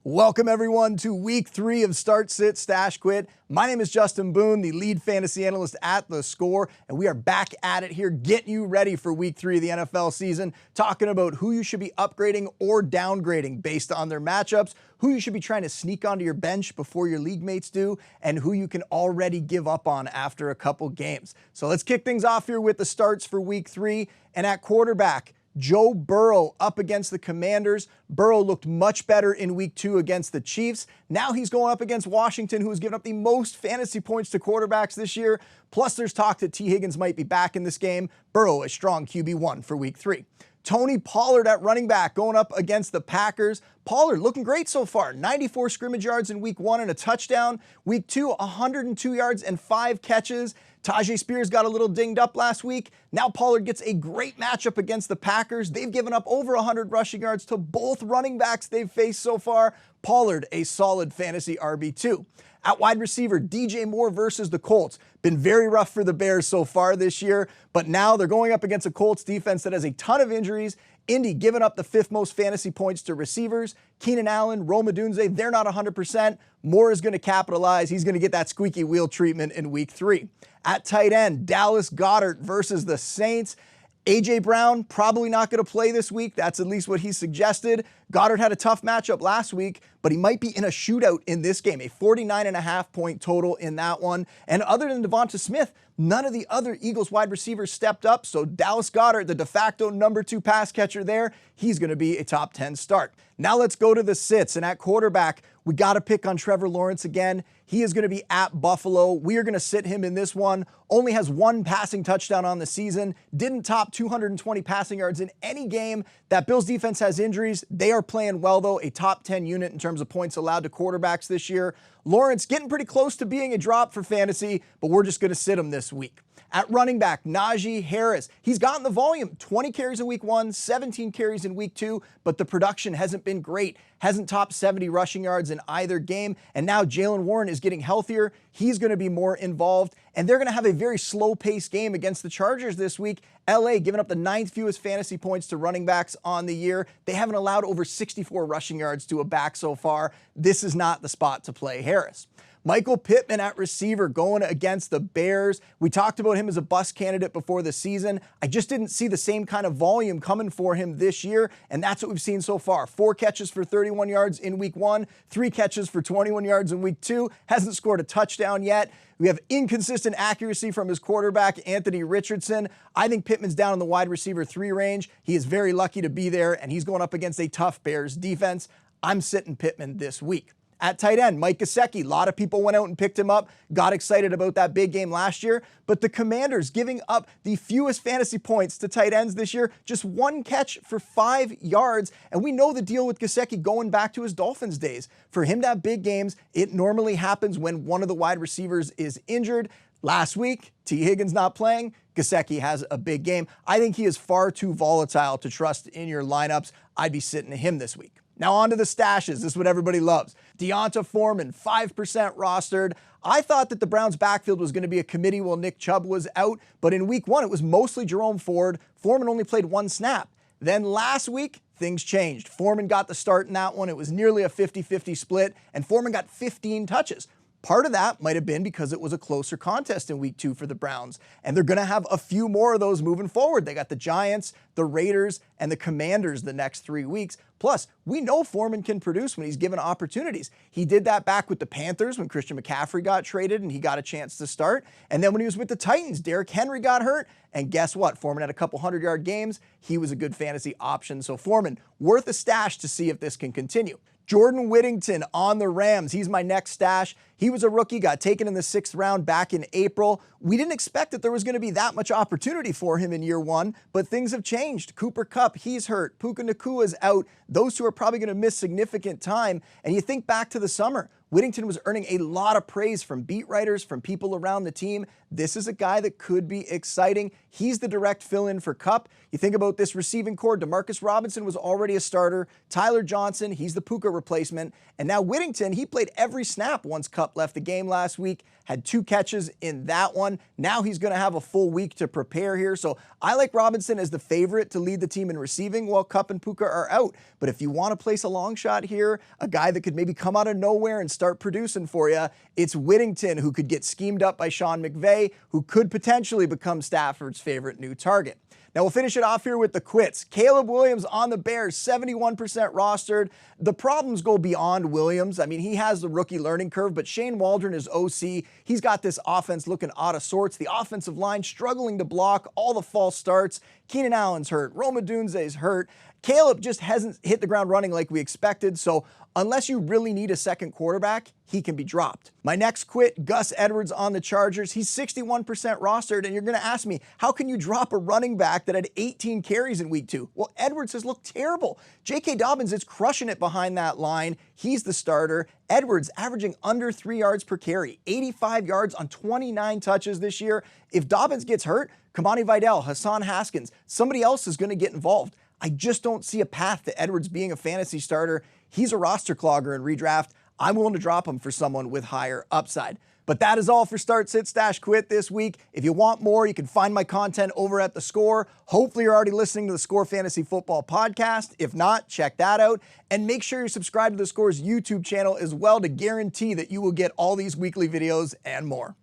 Welcome everyone to week 3 of Start, Sit, Stash, Quit. My name is Justin Boone, the lead fantasy analyst at The Score, and we are back at it here getting you ready for week 3 of the NFL season, talking about who you should be upgrading or downgrading based on their matchups, who you should be trying to sneak onto your bench before your league mates do, and who you can already give up on after a couple games. So let's kick things off here with the starts for week 3, and at quarterback, Joe Burrow up against the Commanders. Burrow looked much better in week 2 against the Chiefs. Now he's going up against Washington, who has given up the most fantasy points to quarterbacks this year. Plus there's talk that T. Higgins might be back in this game. Burrow a strong QB1 for week 3. Tony Pollard at running back going up against the Packers. Pollard looking great so far. 94 scrimmage yards in week 1 and a touchdown. Week 2, 102 yards and 5 catches. Tyjae Spears got a little dinged up last week. Now Pollard gets a great matchup against the Packers. They've given up over 100 rushing yards to both running backs they've faced so far. Pollard, a solid fantasy RB2. At wide receiver, DJ Moore versus the Colts. Been very rough for the Bears so far this year, but now they're going up against a Colts defense that has a ton of injuries. Indy giving up the 5th most fantasy points to receivers. Keenan Allen, Rome Odunze, they're not 100%. Moore is going to capitalize. He's going to get that squeaky wheel treatment in week 3. At tight end, Dallas Goedert versus the Saints. A.J. Brown probably not going to play this week. That's at least what he suggested. Goddard had a tough matchup last week, but he might be in a shootout in this game, a 49.5 point total in that one. And other than Devonta Smith, none of the other Eagles wide receivers stepped up, so Dallas Goedert, the de facto number 2 pass catcher there, he's going to be a top 10 start. Now let's go to the sits, and at quarterback, we got to pick on Trevor Lawrence again. He is going to be at Buffalo. We are going to sit him in this one. Only has 1 passing touchdown on the season. Didn't top 220 passing yards in any game. That Bills defense has injuries. They are playing well, though. A top 10 unit in terms of points allowed to quarterbacks this year. Lawrence getting pretty close to being a drop for fantasy, but we're just going to sit him this week. At running back, Najee Harris. He's gotten the volume. 20 carries in week 1, 17 carries in week 2, but the production hasn't been great. Hasn't topped 70 rushing yards in either game. And now Jaylen Warren is getting healthier. He's going to be more involved. And they're going to have a very slow-paced game against the Chargers this week. LA giving up the 9th fewest fantasy points to running backs on the year. They haven't allowed over 64 rushing yards to a back so far. This is not the spot to play Harris. Michael Pittman at receiver going against the Bears. We talked about him as a bust candidate before the season. I just didn't see the same kind of volume coming for him this year, and that's what we've seen so far. 4 catches for 31 yards in week 1, 3 catches for 21 yards in week 2. Hasn't scored a touchdown yet. We have inconsistent accuracy from his quarterback, Anthony Richardson. I think Pittman's down in the wide receiver 3 range. He is very lucky to be there, and he's going up against a tough Bears defense. I'm sitting Pittman this week. At tight end, Mike Gesicki. A lot of people went out and picked him up, got excited about that big game last year, but the Commanders giving up the fewest fantasy points to tight ends this year, just 1 catch for 5 yards, and we know the deal with Gesicki going back to his Dolphins days. For him to have big games, it normally happens when one of the wide receivers is injured. Last week, T. Higgins not playing, Gesicki has a big game. I think he is far too volatile to trust in your lineups. I'd be sitting him this week. Now on to the stashes. This is what everybody loves. D'Onta Foreman, 5% rostered. I thought that the Browns' backfield was going to be a committee while Nick Chubb was out, but in week 1, it was mostly Jerome Ford. Foreman only played 1 snap. Then last week, things changed. Foreman got the start in that one. It was nearly a 50-50 split, and Foreman got 15 touches. Part of that might have been because it was a closer contest in week 2 for the Browns, and they're going to have a few more of those moving forward. They got the Giants, the Raiders, and the Commanders the next 3 weeks. Plus, we know Foreman can produce when he's given opportunities. He did that back with the Panthers when Christian McCaffrey got traded and he got a chance to start. And then when he was with the Titans, Derrick Henry got hurt. And guess what? Foreman had a couple 100-yard games. He was a good fantasy option. So Foreman, worth a stash to see if this can continue. Jordan Whittington on the Rams. He's my next stash. He was a rookie, got taken in the 6th round back in April. We didn't expect that there was going to be that much opportunity for him in year 1, but things have changed. Cooper Kupp, he's hurt. Puka Nacua is out. Those two are probably going to miss significant time. And you think back to the summer Whittington was earning a lot of praise from beat writers, from people around the team. This is a guy that could be exciting. He's the direct fill-in for Kupp. You think about this receiving core, Demarcus Robinson was already a starter. Tyler Johnson, he's the Puka replacement. And now Whittington, he played every snap once Kupp left the game last week, had 2 catches in that one. Now he's going to have a full week to prepare here. So I like Robinson as the favorite to lead the team in receiving while Kupp and Puka are out. But if you want to place a long shot here, a guy that could maybe come out of nowhere and start producing for you, it's Whittington, who could get schemed up by Sean McVay, who could potentially become Stafford's favorite new target. Now we'll finish it off here with the quits. Caleb Williams on the Bears, 71% rostered. The problems go beyond Williams. I mean, he has the rookie learning curve, but Shane Waldron is OC. He's got this offense looking out of sorts. The offensive line struggling to block, all the false starts. Keenan Allen's hurt. Rome Odunze's hurt. Caleb just hasn't hit the ground running like we expected, so unless you really need a second quarterback, he can be dropped. My next quit, Gus Edwards on the Chargers. He's 61% rostered, and you're going to ask me, how can you drop a running back that had 18 carries in week 2? Well, Edwards has looked terrible. J.K. Dobbins is crushing it behind that line. He's the starter. Edwards averaging under 3 yards per carry, 85 yards on 29 touches this year. If Dobbins gets hurt, Kamani Vidal, Hassan Haskins, somebody else is going to get involved. I just don't see a path to Edwards being a fantasy starter. He's a roster clogger in redraft. I'm willing to drop him for someone with higher upside. But that is all for Start, Sit, Stash, Quit this week. If you want more, you can find my content over at The Score. Hopefully you're already listening to the Score Fantasy Football Podcast. If not, check that out. And make sure you're subscribed to The Score's YouTube channel as well to guarantee that you will get all these weekly videos and more.